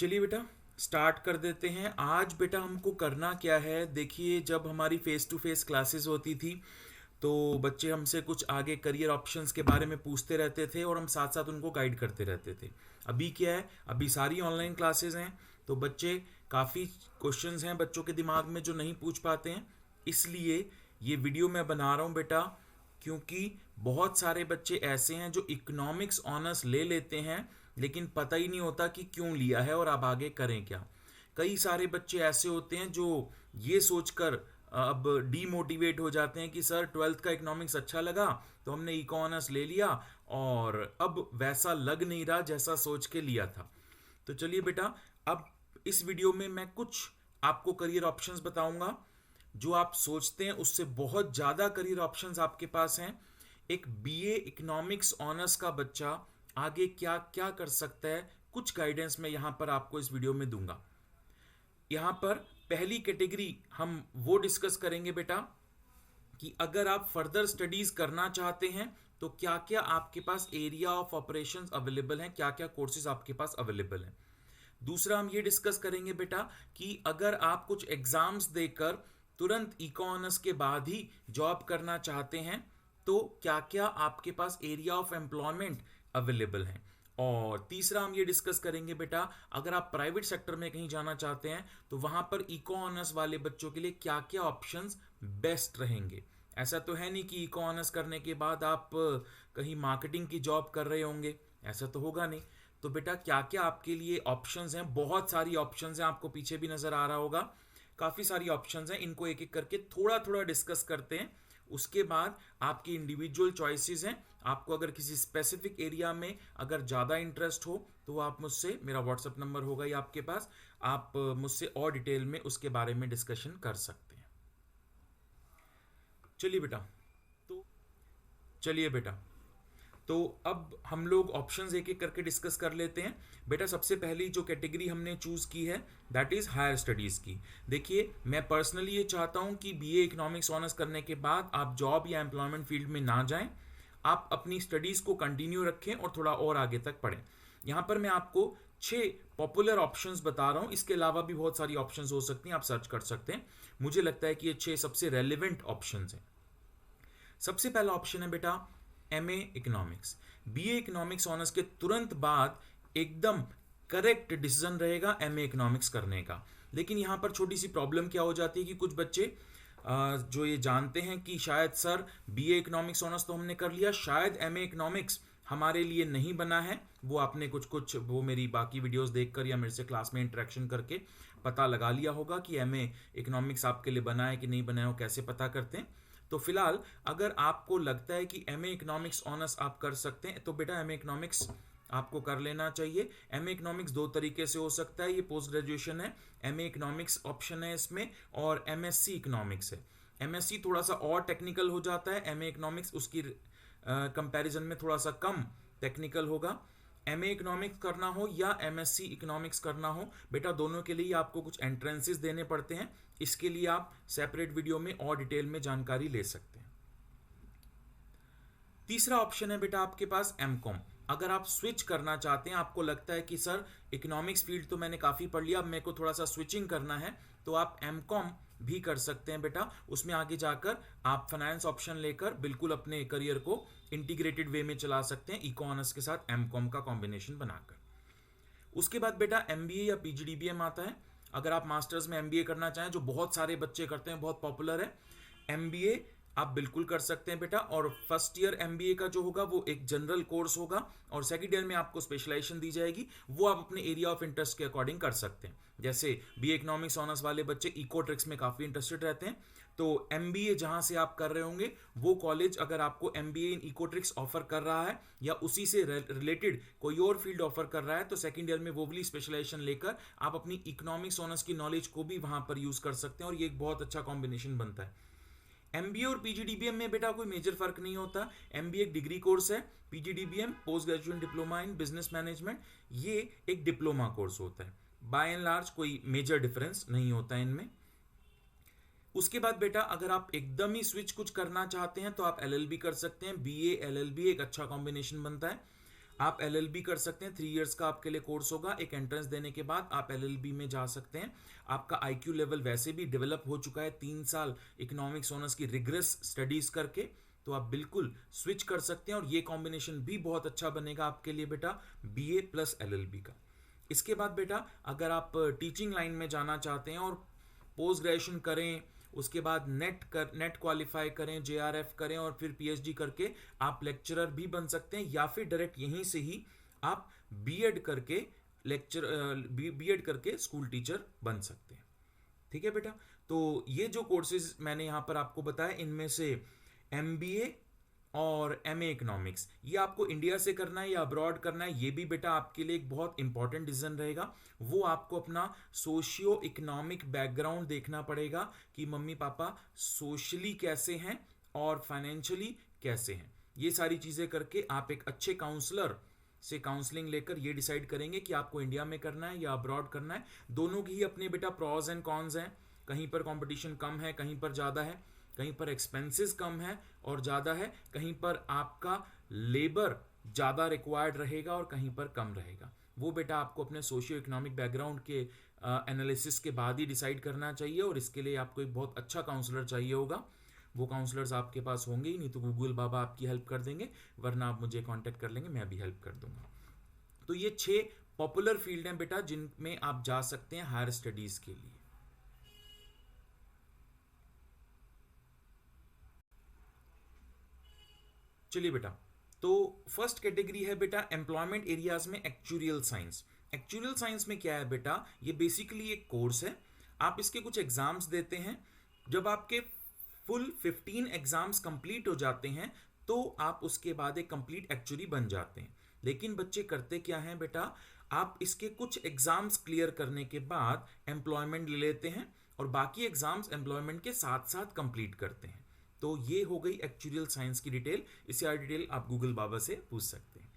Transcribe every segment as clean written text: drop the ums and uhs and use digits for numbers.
चलिए बेटा स्टार्ट कर देते हैं। आज बेटा हमको करना क्या है, देखिए जब हमारी फेस टू फेस क्लासेस होती थी तो बच्चे हमसे कुछ आगे करियर ऑप्शंस के बारे में पूछते रहते थे और हम साथ साथ उनको गाइड करते रहते थे। अभी क्या है, अभी सारी ऑनलाइन क्लासेस हैं तो बच्चे काफ़ी क्वेश्चंस हैं बच्चों के दिमाग में जो नहीं पूछ पाते हैं। इसलिए ये वीडियो मैं बना रहा हूँ बेटा, क्योंकि बहुत सारे बच्चे ऐसे हैं जो इकोनॉमिक्स ऑनर्स ले लेते हैं लेकिन पता ही नहीं होता कि क्यों लिया है और अब आगे करें क्या। कई सारे बच्चे ऐसे होते हैं जो ये सोचकर अब डीमोटिवेट हो जाते हैं कि सर ट्वेल्थ का इकोनॉमिक्स अच्छा लगा तो हमने इको ऑनर्स ले लिया और अब वैसा लग नहीं रहा जैसा सोच के लिया था। तो चलिए बेटा, अब इस वीडियो में मैं कुछ आपको करियर ऑप्शंस बताऊंगा जो आप सोचते हैं उससे बहुत ज़्यादा करियर ऑप्शंस आपके पास हैं। एक बीए इकोनॉमिक्स ऑनर्स का बच्चा आगे क्या क्या कर सकता है, कुछ गाइडेंस मैं यहाँ पर आपको इस वीडियो में दूंगा। यहाँ पर पहली कैटेगरी हम वो डिस्कस करेंगे बेटा कि अगर आप फर्दर स्टडीज करना चाहते हैं तो क्या क्या आपके पास एरिया ऑफ ऑपरेशंस अवेलेबल हैं, क्या क्या कोर्सेज आपके पास अवेलेबल हैं। दूसरा हम ये डिस्कस करेंगे बेटा कि अगर आप कुछ एग्जाम्स देकर तुरंत इको ऑनर्स के बाद ही जॉब करना चाहते हैं तो क्या क्या आपके पास एरिया ऑफ एम्प्लॉयमेंट अवेलेबल हैं। और तीसरा हम ये डिस्कस करेंगे बेटा, अगर आप प्राइवेट सेक्टर में कहीं जाना चाहते हैं तो वहां पर इको ऑनर्स वाले बच्चों के लिए क्या क्या ऑप्शंस बेस्ट रहेंगे। ऐसा तो है नहीं कि इको ऑनर्स करने के बाद आप कहीं मार्केटिंग की जॉब कर रहे होंगे, ऐसा तो होगा नहीं। तो बेटा क्या क्या आपके लिए ऑप्शंस हैं, बहुत सारी ऑप्शंस हैं, आपको पीछे भी नज़र आ रहा होगा काफ़ी सारी ऑप्शंस हैं। इनको एक एक करके थोड़ा थोड़ा डिस्कस करते हैं, उसके बाद आपकी इंडिविजुअल चॉइसेस हैं। आपको अगर किसी स्पेसिफिक एरिया में अगर ज़्यादा इंटरेस्ट हो तो आप मुझसे, मेरा व्हाट्सएप नंबर होगा ही आपके पास, आप मुझसे और डिटेल में उसके बारे में डिस्कशन कर सकते हैं। चलिए बेटा, तो चलिए बेटा, तो अब हम लोग ऑप्शंस एक एक करके डिस्कस कर लेते हैं। बेटा सबसे पहली जो कैटेगरी हमने चूज की है दैट इज हायर स्टडीज की। देखिए मैं पर्सनली ये चाहता हूँ कि बीए इकोनॉमिक्स ऑनर्स करने के बाद आप जॉब या एम्प्लॉयमेंट फील्ड में ना जाएं, आप अपनी स्टडीज को कंटिन्यू रखें और थोड़ा और आगे तक पढ़ें। यहाँ पर मैं आपको 6 पॉपुलर ऑप्शंस बता रहा हूँ, इसके अलावा भी बहुत सारी ऑप्शंस हो सकती हैं, आप सर्च कर सकते हैं। मुझे लगता है कि ये 6 सबसे रेलिवेंट ऑप्शंस हैं। सबसे पहला ऑप्शन है बेटा MA economics. BA economics honours के तुरंत बाद एकदम करेक्ट डिसीजन रहेगा एमए इकोनॉमिक्स करने का। लेकिन यहाँ पर छोटी सी प्रॉब्लम क्या हो जाती है कि कुछ बच्चे जो ये जानते हैं कि शायद सर बीए इकोनॉमिक्स ऑनर्स तो हमने कर लिया, शायद एमए इकोनॉमिक्स हमारे लिए नहीं बना है। वो आपने कुछ कुछ वो मेरी बाकी वीडियोस देखकर या मेरे से क्लास में इंटरेक्शन करके पता लगा लिया होगा कि एमए इकोनॉमिक्स आपके लिए बना है कि नहीं बना है, वो कैसे पता करते हैं। तो फिलहाल अगर आपको लगता है कि एमए इकोनॉमिक्स ऑनर्स आप कर सकते हैं तो बेटा एमए इकोनॉमिक्स आपको कर लेना चाहिए। एमए इकोनॉमिक्स दो तरीके से हो सकता है, ये पोस्ट ग्रेजुएशन है, एमए इकोनॉमिक्स ऑप्शन है इसमें, और एमएससी इकोनॉमिक्स है। एमएससी थोड़ा सा और टेक्निकल हो जाता है, एमए इकोनॉमिक्स उसकी कंपैरिजन में थोड़ा सा कम टेक्निकल होगा। एमए इकोनॉमिक्स करना हो या एमएससी इकोनॉमिक्स करना हो बेटा, दोनों के लिए आपको कुछ एंट्रेंसेस देने पड़ते हैं। इसके लिए आप सेपरेट वीडियो में और डिटेल में जानकारी ले सकते हैं। तीसरा ऑप्शन है बेटा आपके पास एमकॉम। अगर आप स्विच करना चाहते हैं, आपको लगता है कि सर इकोनॉमिक्स फील्ड तो मैंने काफ़ी पढ़ लिया, अब मेरे को थोड़ा सा स्विचिंग करना है, तो आप एमकॉम भी कर सकते हैं बेटा। उसमें आगे जाकर आप फाइनेंस ऑप्शन लेकर बिल्कुल अपने करियर को इंटीग्रेटेड वे में चला सकते हैं इको ऑनर्स के साथ एमकॉम का कॉम्बिनेशन बनाकर। उसके बाद बेटा एमबीए या पीजीडीबीएम आता है। अगर आप मास्टर्स में एमबीए करना चाहें, जो बहुत सारे बच्चे करते हैं, बहुत पॉपुलर है, एमबीए आप बिल्कुल कर सकते हैं बेटा। और फर्स्ट ईयर एमबीए का जो होगा वो एक जनरल कोर्स होगा और सेकंड ईयर में आपको स्पेशलाइजेशन दी जाएगी, वो आप अपने एरिया ऑफ इंटरेस्ट के अकॉर्डिंग कर सकते हैं। जैसे बीए इकोनॉमिक्स ऑनर्स वाले बच्चे इकोट्रिक्स में काफ़ी इंटरेस्टेड रहते हैं, तो एमबीए जहां से आप कर रहे होंगे वो कॉलेज अगर आपको एमबीए इन इकोट्रिक्स ऑफर कर रहा है या उसी से रिलेटेड कोई और फील्ड ऑफर कर रहा है, तो सेकंड ईयर में वो वाली स्पेशलाइजेशन लेकर आप अपनी इकोनॉमिक्स ऑनर्स की नॉलेज को भी वहां पर यूज कर सकते हैं और ये एक बहुत अच्छा कॉम्बिनेशन बनता है। एमबीए और पीजीडीबीएम में बेटा कोई मेजर फर्क नहीं होता। एमबीए एक डिग्री कोर्स है, PGDBM post graduate diploma in business management, ये एक डिप्लोमा कोर्स होता है। बाय एंड लार्ज कोई मेजर डिफरेंस नहीं होता है इनमें। उसके बाद बेटा अगर आप एकदम ही स्विच कुछ करना चाहते हैं तो आप एलएलबी कर सकते हैं। बीए एलएलबी एक अच्छा कॉम्बिनेशन बनता है। आप एलएलबी कर सकते हैं, 3 इयर्स का आपके लिए कोर्स होगा। एक एंट्रेंस देने के बाद आप एलएलबी में जा सकते हैं। आपका आईक्यू लेवल वैसे भी डेवलप हो चुका है 3 साल इकोनॉमिक्स ऑनर्स की रिग्रेस स्टडीज करके, तो आप बिल्कुल स्विच कर सकते हैं और ये कॉम्बिनेशन भी बहुत अच्छा बनेगा आपके लिए बेटा, बीए प्लस एलएलबी का। इसके बाद बेटा अगर आप टीचिंग लाइन में जाना चाहते हैं और पोस्ट ग्रेजुएशन करें, उसके बाद नेट क्वालिफाई करें, जेआरएफ करें और फिर पीएचडी करके आप लेक्चरर भी बन सकते हैं, या फिर डायरेक्ट यहीं से ही आप बीएड करके बीएड करके स्कूल टीचर बन सकते हैं। ठीक है बेटा, तो ये जो कोर्सेज मैंने यहाँ पर आपको बताया, इनमें से एमबीए और एमए इकोनॉमिक्स, ये आपको इंडिया से करना है या अब्रॉड करना है, ये भी बेटा आपके लिए एक बहुत इंपॉर्टेंट डिसीजन रहेगा। वो आपको अपना सोशियो इकोनॉमिक बैकग्राउंड देखना पड़ेगा कि मम्मी पापा सोशली कैसे हैं और फाइनेंशियली कैसे हैं। ये सारी चीज़ें करके आप एक अच्छे काउंसलर से काउंसलिंग लेकर ये डिसाइड करेंगे कि आपको इंडिया में करना है या अब्रॉड करना है। दोनों की ही अपने बेटा प्रॉज एंड कॉन्स हैं, कहीं पर कंपटीशन कम है, कहीं पर ज़्यादा है, कहीं पर एक्सपेंसेस कम है और ज़्यादा है, कहीं पर आपका लेबर ज़्यादा रिक्वायर्ड रहेगा और कहीं पर कम रहेगा। वो बेटा आपको अपने सोशियो इकोनॉमिक बैकग्राउंड के एनालिसिस के बाद ही डिसाइड करना चाहिए, और इसके लिए आपको एक बहुत अच्छा काउंसलर चाहिए होगा। वो काउंसलर्स आपके पास होंगे ही, नहीं तो गूगल बाबा आपकी हेल्प कर देंगे, वरना आप मुझे कांटेक्ट कर लेंगे, मैं भी हेल्प कर दूंगा। तो ये 6 पॉपुलर फील्ड हैं बेटा जिनमें आप जा सकते हैं हायर स्टडीज के लिए। चलिए बेटा, तो फर्स्ट कैटेगरी है बेटा एम्प्लॉयमेंट एरियाज में एक्चुरियल साइंस। एक्चुरियल साइंस में क्या है बेटा, ये बेसिकली एक कोर्स है, आप इसके कुछ एग्जाम्स देते हैं। जब आपके फुल 15 एग्जाम्स कंप्लीट हो जाते हैं तो आप उसके बाद एक कंप्लीट एक्चुरी बन जाते हैं। लेकिन बच्चे करते क्या हैं बेटा, आप इसके कुछ एग्जाम्स क्लियर करने के बाद एम्प्लॉयमेंट ले लेते हैं और बाकी एग्जाम्स एम्प्लॉयमेंट के साथ साथ कंप्लीट करते हैं। तो ये हो गई एक्चुरियल साइंस की डिटेल। इससे और डिटेल आप गूगल बाबा से पूछ सकते हैं।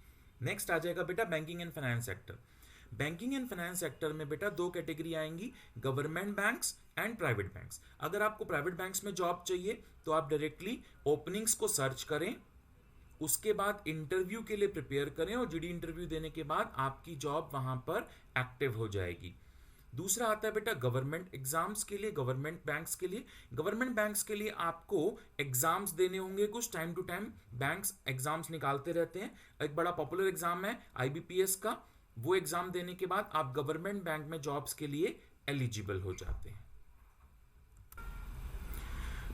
नेक्स्ट आ जाएगा बेटा banking and finance sector. Banking and finance sector में बेटा 2 कैटेगरी आएंगी, government banks and private banks. अगर आपको प्राइवेट बैंक्स में जॉब चाहिए तो आप डायरेक्टली ओपनिंग्स को सर्च करें, उसके बाद इंटरव्यू के लिए प्रिपेयर करें और जीडी इंटरव्यू देने के बाद आपकी जॉब वहां पर एक्टिव हो जाएगी। दूसरा आता है बेटा गवर्नमेंट एग्जाम्स के लिए, गवर्नमेंट बैंक्स के लिए। गवर्नमेंट बैंक्स के लिए आपको एग्जाम्स देने होंगे कुछ, time to time banks exams निकालते रहते हैं। एक बड़ा पॉपुलर एग्जाम है आईबीपीएस का, वो एग्जाम देने के बाद आप गवर्नमेंट बैंक में जॉब्स के लिए एलिजिबल हो जाते हैं।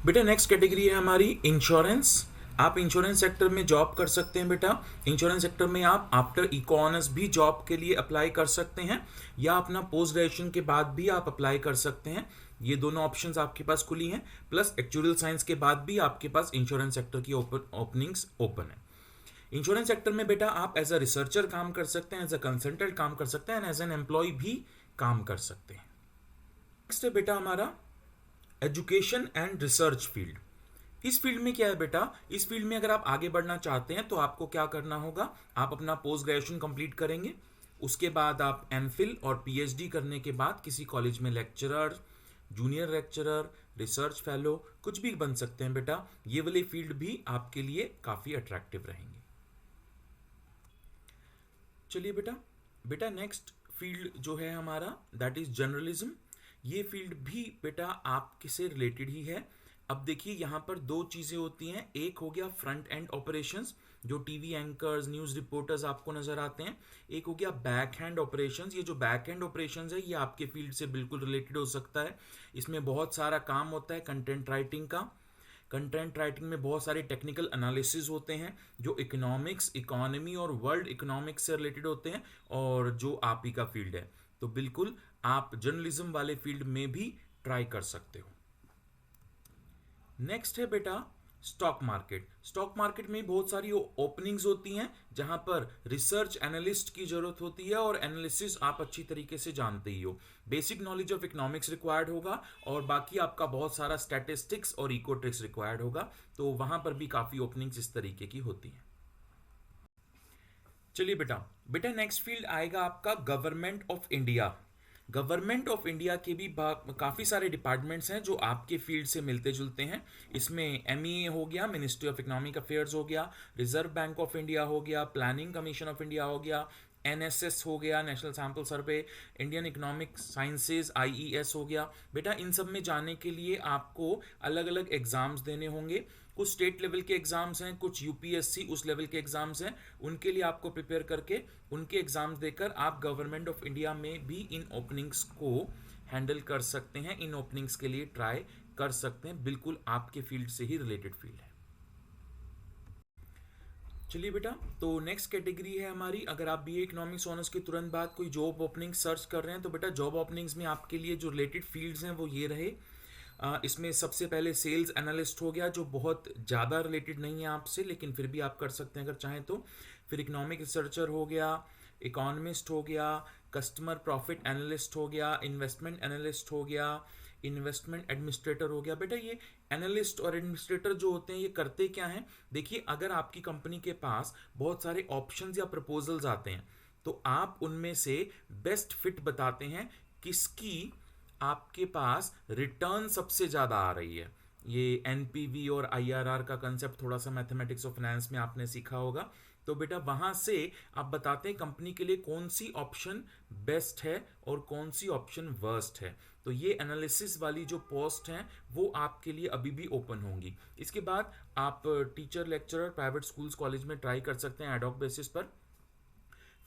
बेटा नेक्स्ट कैटेगरी है हमारी इंश्योरेंस। आप इंश्योरेंस सेक्टर में जॉब कर सकते हैं बेटा। इंश्योरेंस सेक्टर में आप आफ्टर इको ऑनर्स भी जॉब के लिए अप्लाई कर सकते हैं, या अपना पोस्ट ग्रेजुएशन के बाद भी आप अप्लाई कर सकते हैं। ये दोनों ऑप्शंस आपके पास खुली हैं। प्लस एक्चुअल साइंस के बाद भी आपके पास इंश्योरेंस सेक्टर की ओपनिंग्स ओपन है। इंश्योरेंस सेक्टर में बेटा आप एज अ रिसर्चर काम कर सकते हैं, एज अ कंसल्टेंट काम कर सकते हैं, एज एन एम्प्लॉय भी काम कर सकते हैं। नेक्स्ट है बेटा हमारा एजुकेशन एंड रिसर्च फील्ड। इस फील्ड में क्या है बेटा, इस फील्ड में अगर आप आगे बढ़ना चाहते हैं तो आपको क्या करना होगा, आप अपना पोस्ट ग्रेजुएशन कंप्लीट करेंगे, उसके बाद आप एमफिल और पीएचडी करने के बाद किसी कॉलेज में lecturer, junior lecturer, research fellow कुछ भी बन सकते हैं बेटा। ये वाली फील्ड भी आपके लिए काफ़ी अट्रैक्टिव रहेंगे। चलिए बेटा नेक्स्ट फील्ड जो है हमारा दैट इज जर्नलिज्म। ये फील्ड भी बेटा आपके से रिलेटेड ही है। अब देखिए यहाँ पर 2 चीज़ें होती हैं, एक हो गया फ्रंट एंड ऑपरेशंस, जो टीवी एंकर्स, न्यूज़ रिपोर्टर्स आपको नज़र आते हैं। एक हो गया बैक हैंड ऑपरेशंस। ये जो बैक हैंड ऑपरेशंस है ये आपके फील्ड से बिल्कुल रिलेटेड हो सकता है। इसमें बहुत सारा काम होता है कंटेंट राइटिंग का। कंटेंट राइटिंग में बहुत सारे टेक्निकल एनालिसिस होते हैं जो इकोनॉमिक्स, इकोनॉमी और वर्ल्ड इकोनॉमिक्स से रिलेटेड होते हैं, और जो आप ही का फील्ड है। तो बिल्कुल आप जर्नलिज्म वाले फील्ड में भी ट्राई कर सकते हो। नेक्स्ट है बेटा स्टॉक मार्केट। स्टॉक मार्केट में बहुत सारी ओपनिंग्स होती हैं जहां पर रिसर्च एनालिस्ट की जरूरत होती है, और एनालिसिस आप अच्छी तरीके से जानते ही हो। Basic knowledge of economics required होगा और बाकी आपका बहुत सारा स्टैटिस्टिक्स और इकोट्रिक्स रिक्वायर्ड होगा। तो वहां पर भी काफ़ी ओपनिंग्स इस तरीके की होती हैं। चलिए बेटा नेक्स्ट फील्ड आएगा आपका government of India. Government of India के भी काफ़ी सारे डिपार्टमेंट्स हैं जो आपके फील्ड से मिलते जुलते हैं। इसमें एमईए हो गया, मिनिस्ट्री ऑफ इकोनॉमिक अफेयर्स हो गया, रिजर्व बैंक ऑफ इंडिया हो गया, प्लानिंग कमीशन ऑफ इंडिया हो गया, एनएसएस हो गया, नेशनल सैम्पल सर्वे, इंडियन इकोनॉमिक साइंसेज आईईएस हो गया। बेटा इन सब में जाने के लिए आपको अलग अलग एग्जाम्स देने होंगे। कुछ स्टेट लेवल के एग्जाम्स हैं, कुछ यूपीएससी उस लेवल के एग्जाम्स हैं। उनके लिए आपको प्रिपेयर करके उनके एग्जाम्स देकर आप गवर्नमेंट ऑफ इंडिया में भी इन ओपनिंग्स को हैंडल कर सकते हैं, इन ओपनिंग्स के लिए ट्राई कर सकते हैं। बिल्कुल आपके फील्ड से ही रिलेटेड फील्ड है। चलिए बेटा, तो नेक्स्ट कैटेगरी है हमारी, अगर आप बीए इकोनॉमिक्स ऑनर्स के तुरंत बाद कोई जॉब ओपनिंग सर्च कर रहे हैं तो बेटा जॉब ओपनिंग्स में आपके लिए जो रिलेटेड फील्ड्स हैं वो ये रहे। इसमें सबसे पहले सेल्स एनालिस्ट हो गया, जो बहुत ज़्यादा रिलेटेड नहीं है आपसे, लेकिन फिर भी आप कर सकते हैं अगर चाहें तो। फिर इकोनॉमिक रिसर्चर हो गया, इकोनॉमिस्ट हो गया, कस्टमर प्रॉफिट एनालिस्ट हो गया, इन्वेस्टमेंट एनालिस्ट हो गया, इन्वेस्टमेंट एडमिनिस्ट्रेटर हो गया। बेटा ये एनालिस्ट और एडमिनिस्ट्रेटर जो होते हैं ये करते क्या हैं? देखिए, अगर आपकी कंपनी के पास बहुत सारे ऑप्शंस या प्रपोजल्स आते हैं तो आप उनमें से बेस्ट फिट बताते हैं किसकी आपके पास रिटर्न सबसे ज़्यादा आ रही है। ये एनपीवी और आईआरआर का कंसेप्ट थोड़ा सा मैथमेटिक्स और फाइनेंस में आपने सीखा होगा। तो बेटा वहाँ से आप बताते हैं कंपनी के लिए कौन सी ऑप्शन बेस्ट है और कौन सी ऑप्शन वर्स्ट है। तो ये एनालिसिस वाली जो पोस्ट हैं वो आपके लिए अभी भी ओपन होंगी। इसके बाद आप teacher, lecturer, private schools, college में ट्राई कर सकते हैं एडॉक बेसिस पर।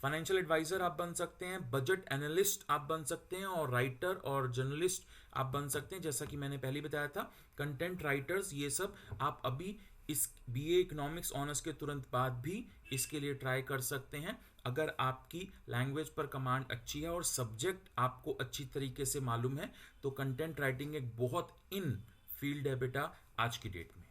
फाइनेंशियल एडवाइजर आप बन सकते हैं, बजट एनालिस्ट आप बन सकते हैं, और राइटर और जर्नलिस्ट आप बन सकते हैं। जैसा कि मैंने पहले बताया था, कंटेंट राइटर्स, ये सब आप अभी इस बीए इकोनॉमिक्स ऑनर्स के तुरंत बाद भी इसके लिए ट्राई कर सकते हैं। अगर आपकी लैंग्वेज पर कमांड अच्छी है और सब्जेक्ट आपको अच्छी तरीके से मालूम है तो कंटेंट राइटिंग एक बहुत इन फील्ड है बेटा आज की डेट में।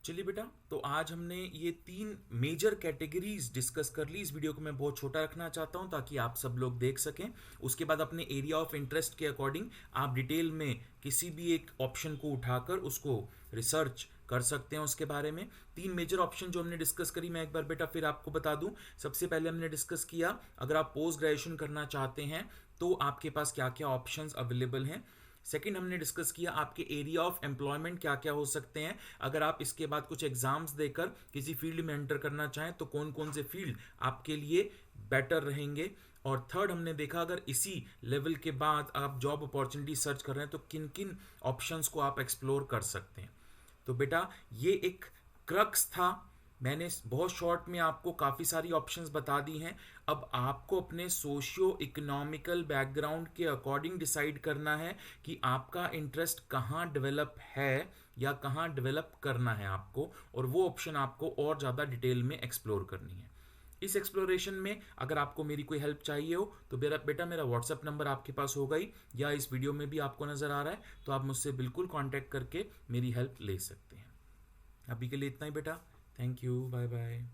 चलिए बेटा, तो आज हमने ये 3 मेजर कैटेगरीज डिस्कस कर ली। इस वीडियो को मैं बहुत छोटा रखना चाहता हूँ ताकि आप सब लोग देख सकें। उसके बाद अपने एरिया ऑफ इंटरेस्ट के अकॉर्डिंग आप डिटेल में किसी भी एक ऑप्शन को उठाकर उसको रिसर्च कर सकते हैं उसके बारे में। 3 मेजर ऑप्शन जो हमने डिस्कस करी, मैं एक बार बेटा फिर आपको बता दूं। सबसे पहले हमने डिस्कस किया, अगर आप पोस्ट ग्रेजुएशन करना चाहते हैं तो आपके पास क्या क्या ऑप्शंस अवेलेबल हैं। सेकंड हमने डिस्कस किया आपके एरिया ऑफ एम्प्लॉयमेंट क्या क्या हो सकते हैं, अगर आप इसके बाद कुछ एग्जाम्स देकर किसी फील्ड में एंटर करना चाहें तो कौन कौन से फील्ड आपके लिए बेटर रहेंगे। और थर्ड हमने देखा, अगर इसी लेवल के बाद आप जॉब अपॉर्चुनिटी सर्च कर रहे हैं तो किन किन ऑप्शंस को आप एक्सप्लोर कर सकते हैं। तो बेटा ये एक क्रक्स था, मैंने बहुत शॉर्ट में आपको काफ़ी सारी ऑप्शंस बता दी हैं। अब आपको अपने सोशियो इकोनॉमिकल बैकग्राउंड के अकॉर्डिंग डिसाइड करना है कि आपका इंटरेस्ट कहाँ डेवलप है या कहाँ डेवलप करना है आपको, और वो ऑप्शन आपको और ज़्यादा डिटेल में एक्सप्लोर करनी है। इस एक्सप्लोरेशन में अगर आपको मेरी कोई हेल्प चाहिए हो तो बेटा मेरा व्हाट्सएप नंबर आपके पास होगा ही, या इस वीडियो में भी आपको नज़र आ रहा है, तो आप मुझसे बिल्कुल कॉन्टैक्ट करके मेरी हेल्प ले सकते हैं। अभी के लिए इतना ही बेटा, थैंक यू, बाय बाय।